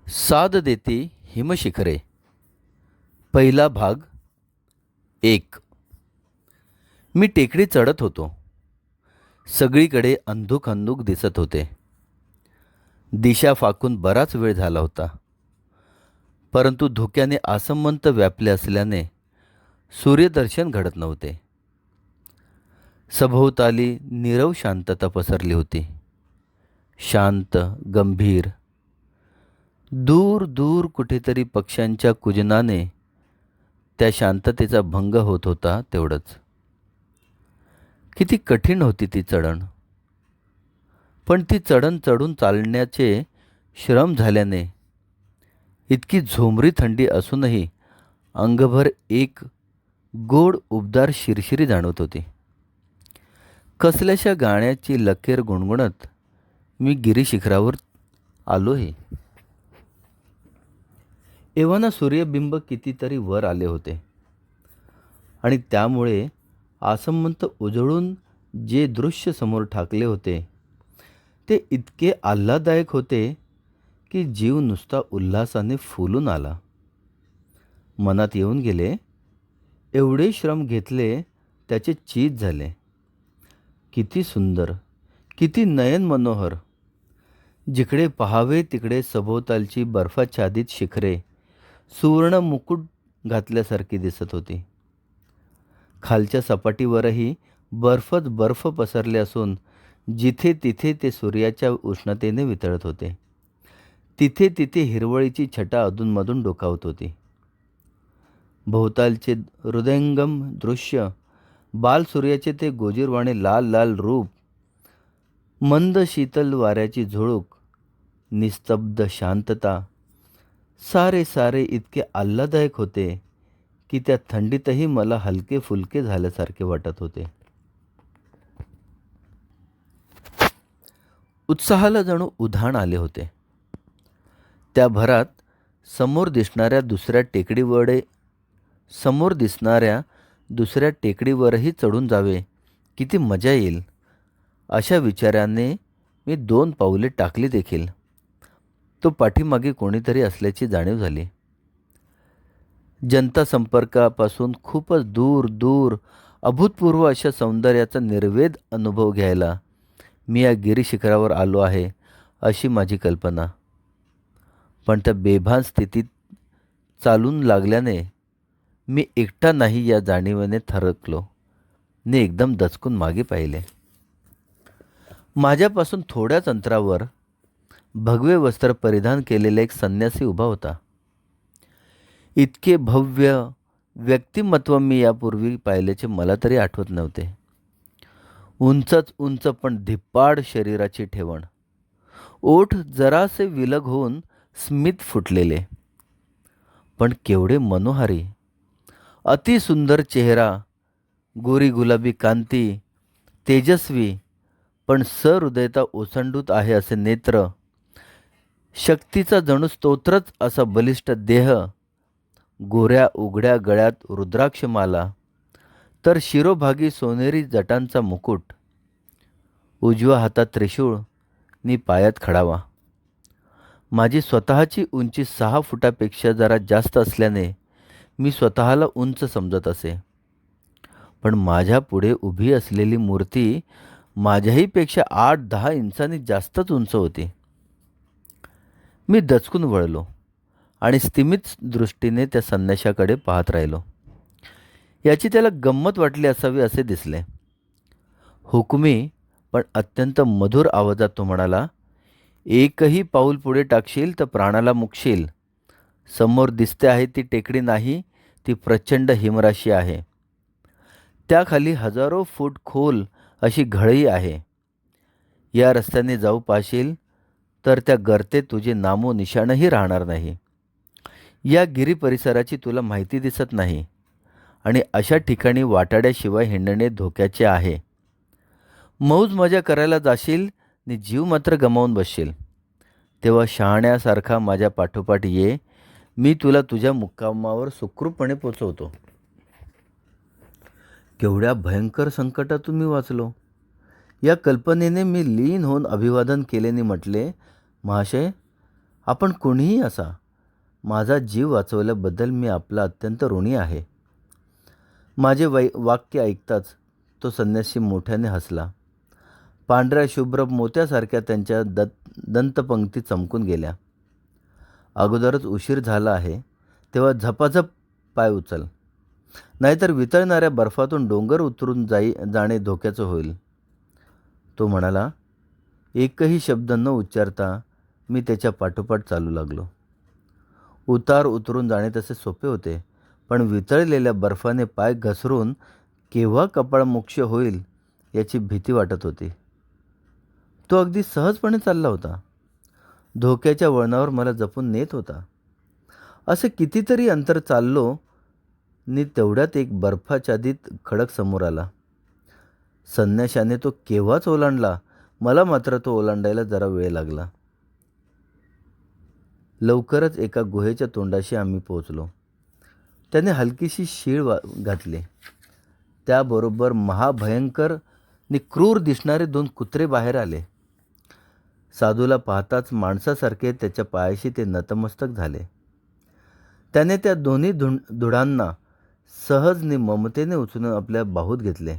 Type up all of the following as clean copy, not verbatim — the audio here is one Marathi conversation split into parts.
साद देती हिमशिखरे. पहिला भाग. 1. मी टेकडी चढत होतो. सगळीकडे अंधुक अंधुक दिसत होते. दिशा फाकून बराच वेळ झाला होता, परंतु धुक्याने आसमंत व्यापले असल्याने सूर्यदर्शन घडत नव्हते. सभोवताली नीरव शांतता पसरली होती. शांत, गंभीर. दूर दूर कुठेतरी पक्ष्यांच्या कुजनाने त्या शांततेचा भंग होत होता. तेवढंच. किती कठीण होती ती चढण. पण ती चढण चढून चालण्याचे श्रम झाल्याने इतकी झोंबरी थंडी असूनही अंगभर एक गोड उबदार शिरशिरी जाणवत होती. कसल्याशा गाण्याची लकेर गुणगुणत मी गिरीशिखरावर आलोही. एव्हाना सूर्यबिंब कितीतरी वर आले होते आणि त्यामुळे आसमंत उजळून जे दृश्य समोर ठाकले होते ते इतके आल्हाददायक होते की जीव नुसता उल्हासाने फुलून आला. मनात येऊन गेले, एवढे श्रम घेतले त्याचे चीज झाले. किती सुंदर, किती नयन मनोहर. जिकडे पहावे तिकडे सभोवतालची बर्फाच्छादित शिखरे सुवर्ण मुकुट घातल्यासारखी दिसत होती. खालच्या सपाटीवरही बर्फच बर्फ पसरले असून जिथे तिथे ते सूर्याच्या उष्णतेने वितळत होते. तिथे तिथे हिरवळीची छटा अधूनमधून डोकावत होती. भोवतालचे हृदयंगम दृश्य, बालसूर्याचे ते गोजीरवाणे लाल लाल रूप, मंद शीतल वाऱ्याची झुळूक, निस्तब्ध शांतता, सारे सारे इतके आल्हाददायक होते की त्या थंडीतही मला हलके फुलके झाल्यासारखे वाटत होते. उत्साहाला जणू उधाण आले होते. त्या भरात समोर दिसणाऱ्या दुसऱ्या टेकडीवरही चढून जावे, किती मजा येईल, अशा विचाराने मी 2 पाऊले टाकली देखील. तो पाठीमागे कोणीतरी असल्याची जाणीव झाली. जनता संपर्कापासून खूपच दूर दूर अभूतपूर्व अशा सौंदर्याचा निर्वेद अनुभव घ्यायला मी या गिरीशिखरावर आलो आहे, अशी माझी कल्पना. पण त्या बेभान स्थितीत चालून लागल्याने मी एकटा नाही या जाणीवेने थरकलो ने एकदम दचकून मागे पाहिले. माझ्यापासून थोड्याच अंतरावर भगवे वस्त्र परिधान केलेला एक संन्यासी उभा होता. इतके भव्य व्यक्तिमत्व मी यापूर्वी पाहिल्याचे मला तरी आठवत नव्हते. उंचच उंच पण धिप्पाड शरीराची ठेवण, ओठ जरासे विलग होऊन स्मित फुटलेले, पण केवढे मनोहारी, अतिसुंदर चेहरा, गोरी गुलाबी कांती, तेजस्वी पण सहृदयता ओसंडूत आहे असे नेत्र, शक्तीचा जणू स्तोत्रच असा बलिष्ठ देह, गोऱ्या उघड्या गळ्यात रुद्राक्षमाला, तर शिरोभागी सोनेरी जटांचा मुकुट, उजव्या हातात त्रिशूळ नि पायात खडावा. माझी स्वतःची उंची 6 फुटापेक्षा जरा जास्त असल्याने मी स्वतःला उंच समजत असे. पण माझ्या पुढे उभी असलेली मूर्ती माझ्याही पेक्षा 8-10 इंचांनी जास्तच उंच होती. मी दचकून वळलो आणि स्तिमित दृष्टीने त्या संन्याशाकडे पाहत राहिलो. याची त्याला गंमत वाटली असावी असे दिसले. हुकुमी पण अत्यंत मधुर आवाजात तो म्हणाला, एकही पाऊल पुढे टाकशील तर प्राणाला मुकशील. समोर दिसते आहे ती टेकडी नाही, ती प्रचंड हिमराशी आहे. त्याखाली हजारो फूट खोल अशी घळई आहे. या रस्त्याने जाऊ पाहशील तर त्या गर्तेत तुझे नामो निशाणही राहणार नाही. या गिरी परिसराची तुला माहिती दिसत नाही आणि अशा ठिकाणी वाटाड्याशिवाय हिंडणे धोक्याचे आहे. मौज मजा करायला जाशील आणि जीव मात्र गमावून बसशील. तेव्हा शहाण्यासारखा माझ्या पाठोपाठ ये, मी तुला तुझ्या मुक्कामावर सुखरूपपणे पोचवतो. केवढ्या भयंकर संकटातून मी वाचलो. या कल्पनेने मी लीन होऊन अभिवादन केल्याने म्हटले, महाशय, आपण कोणीही असा, माझा जीव वाचवल्याबद्दल मी आपला अत्यंत ऋणी आहे. माझे वाक्य ऐकताच तो संन्यासी मोठ्याने हसला. पांढऱ्या शुभ्र मोत्यासारख्या त्यांच्या दंतपंक्ती चमकून गेल्या. अगोदरच उशीर झाला आहे, तेव्हा झपाझप पाय उचल, नाहीतर वितळणाऱ्या बर्फातून डोंगर उतरून जाणे धोक्याचं होईल. तो म्हणाला. एकही शब्द न उच्चारता मी त्याच्या पाठोपाठ चालू लागलो. उतार उतरून जाणे तसे सोपे होते, पण वितळलेल्या बर्फाने पाय घसरून केव्हा कपाळमोक्ष होईल याची भीती वाटत होती. तो अगदी सहजपणे चालला होता. धोक्याच्या वळणावर मला जपून नेत होता. असे कितीतरी अंतर चाललो नि तेवढ्यात एक बर्फाच्छादित खडक समोर आला. संन्याशाने तो केव्हाच ओलांडला, मला मात्र तो ओलांडायला जरा वेळ लागला. लवकरच एका गुहेच्या तोंडाशी आम्ही पोहोचलो. त्याने हलकीशी शीळ घातली. त्याबरोबर महाभयंकर नि क्रूर दिसणारे 2 कुत्रे बाहेर आले. साधूला पाहताच माणसासारखे त्याच्या पायाशी ते नतमस्तक झाले. त्याने त्या दोन्ही धुडांना सहज नि ममतेने उचलून आपल्या बाहूत घेतले.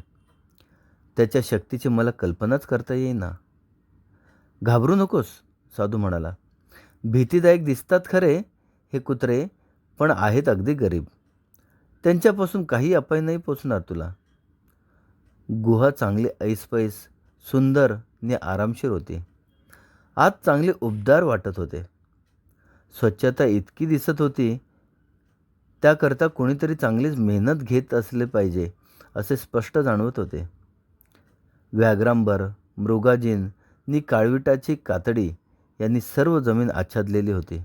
त्याच्या शक्तीची मला कल्पनाच करता येईना. घाबरू नकोस, साधू म्हणाला. भीतीदायक दिसतात खरे हे कुत्रे, पण आहेत अगदी गरीब. त्यांच्यापासून काही अपाय नाही पोचणार तुला. गुहा चांगली ऐसपैस, सुंदर नि आरामशीर होती. आत चांगले उबदार वाटत होते. स्वच्छता इतकी दिसत होती, त्याकरता कोणीतरी चांगलीच मेहनत घेत असले पाहिजे असे स्पष्ट जाणवत होते. व्याघ्रांबर, मृगाजीन नि काळविटाची कातडी यांनी सर्व जमीन आच्छादलेली होती,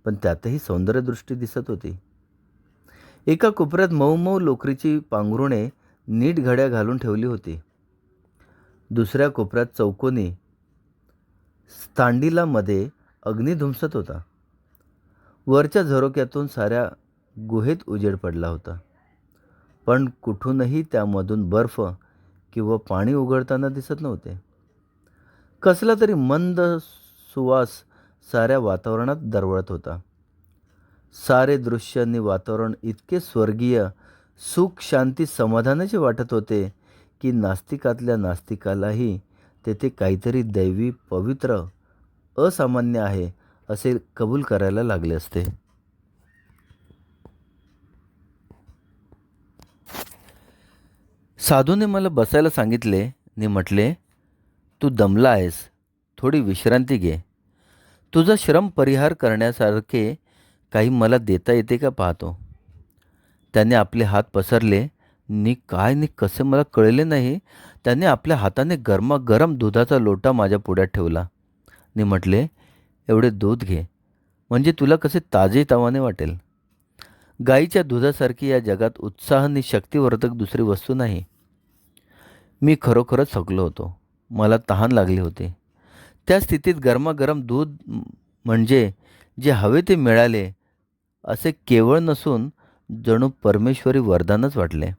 पण त्यातही सौंदर्यदृष्टी दिसत होती. एका कोपऱ्यात मऊ मऊ लोकरीची पांघरुणे नीट घड्या घालून ठेवली होती. दुसऱ्या कोपऱ्यात चौकोनी स्थांडिलामध्ये अग्नी धुमसत होता. वरच्या झरोक्यातून साऱ्या गुहेत उजेड पडला होता, पण कुठूनही त्यामधून बर्फ किंवा पाणी उघडताना दिसत नव्हते. कसला तरी मंद सुवास साऱ्या वातावरणात दरवळत होता. सारे दृश्य आणि वातावरण इतके स्वर्गीय, सुख, शांती, समाधानाचे वाटत होते की नास्तिकातल्या नास्तिकालाही तेथे काहीतरी दैवी, पवित्र, असामान्य आहे असे कबूल करायला लागले असते. साधूने मला बसायला सांगितले आणि म्हटले, तू दमला आहेस, थोडी विश्रांती घे. तुझा श्रम परिहार करण्यासारखे काही मला देता येते का पाहतो. त्याने आपले हात पसरले. काय कसे मला कळले नाही. त्याने आपल्या हाताने गरमागरम दुधाचा लोटा माझ्या पुढ्यात ठेवला आणि म्हटले, एवढे दूध घे, म्हणजे तुला कसे ताजेतवाने वाटेल. गाईच्या दुधासारखी या जगात उत्साह आणि शक्तिवर्धक दुसरी वस्तू नाही. मी खरोखरच थकलो होतो. मला तहान लागली होती. त्या स्थितीत गरमागरम दूध म्हणजे जे हवे ते मिळाले असे केवळ नसून जणू परमेश्वरी वरदानच वाटले.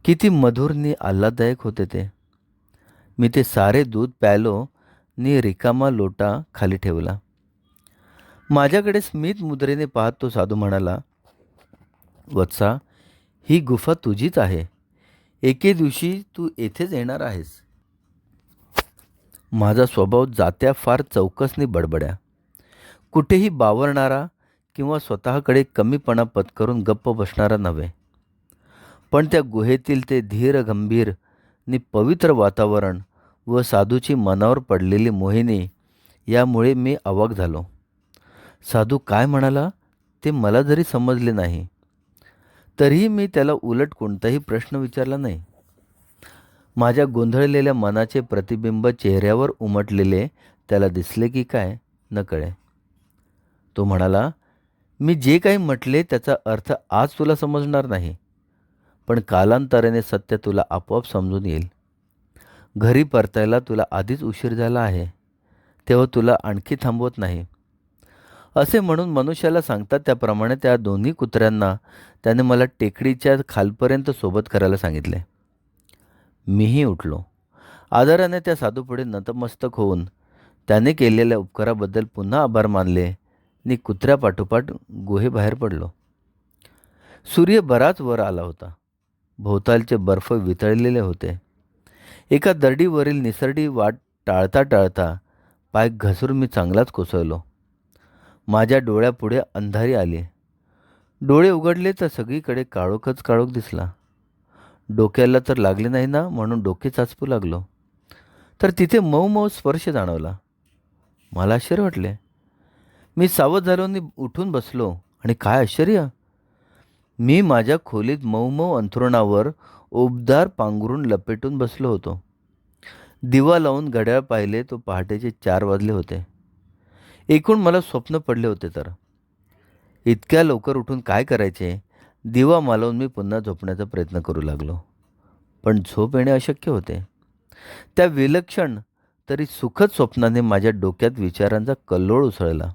किती मधुर नि आल्हाददायक होते ते. मी ते सारे दूध प्यायलो नि रिकामा लोटा खाली ठेवला. माझ्याकडे स्मित मुद्रेने पाहत तो साधू म्हणाला, वत्सा, ही गुफा तुझीच आहे. एके दिवशी तू येथेच येणार आहेस. माझा स्वभाव जात्या फार चौकसनी बडबड्या, कुठेही बावरणारा किंवा स्वतःकडे कमीपणा पत्करून गप्प बसणारा नव्हे. पण त्या गुहेतील ते धीर, गंभीर नि पवित्र वातावरण व साधूची मनावर पडलेली मोहिनी यामुळे मी अवाक झालो. साधू काय म्हणाला ते मला जरी समजले नाही, तरीही मी त्याला उलट कोणताही प्रश्न विचारला नाही. माझ्या गोंधळलेल्या मनाचे प्रतिबिंब चेहऱ्यावर उमटलेले त्याला दिसले की काय न कळे. तो म्हणाला, मी जे काही म्हटले त्याचा अर्थ आज तुला समजणार नाही, पण कालांतराने सत्य तुला आपोआप समजून येईल. घरी परतायला तुला आधीच उशीर झाला आहे, तेव्हा तुला आणखी थांबवत नाही. असे म्हणून मनुष्याला सांगतात त्याप्रमाणे त्या दोन्ही कुत्र्यांना त्याने मला टेकडीच्या खालपर्यंत सोबत करायला सांगितले. मीही उठलो. आदराने त्या साधूपुढे नतमस्तक होऊन त्याने केलेल्या उपकाराबद्दल पुन्हा आभार मानले आणि कुत्र्यापाठोपाठ गुहेबाहेर पडलो. सूर्य बराच वर आला होता. भोवतालचे बर्फ वितळलेले होते. एका दरडीवरील निसरडी वाट टाळता टाळता पाय घसरून मी चांगलाच कोसळलो. माझ्या डोळ्यापुढे अंधारी आली. डोळे उघडले तर सगळीकडे काळोखच काळोख दिसला. डोक्याला तर लागले नाही ना म्हणून डोके चाचपू लागलो. तर तिथे मऊ मऊ स्पर्श जाणवला. मला आश्चर्य वाटले. मी सावध झालो आणि उठून बसलो आणि काय आश्चर्य! मी माझ्या खोलीत मऊ मऊ अंथरुणावर उबदार पांघरून लपेटून बसलो होतो. दिवा लावून घड्याळ पाहिले तो पहाटेचे 4 वाजले होते. एकूण मला स्वप्न पडले होते तर. इतक्या लवकर उठून काय करायचे? दिवा मालवून मी पुन्हा झोपण्याचा प्रयत्न करू लागलो. पण झोप येणे अशक्य होते. त्या विलक्षण तरी सुखद स्वप्नाने माझ्या डोक्यात विचारांचा कल्लोळ उसळला.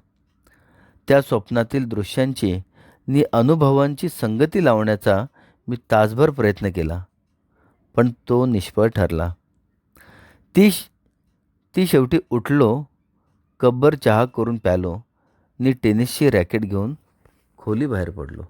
त्या स्वप्नातील दृश्यांची नि अनुभवांची संगती लावण्याचा मी तासभर प्रयत्न केला. पण तो निष्फळ ठरला. ती ती शेवटी उठलो, कपभर चहा करून प्यालो आणि टेनिसची रॅकेट घेऊन खोलीबाहेर पडलो.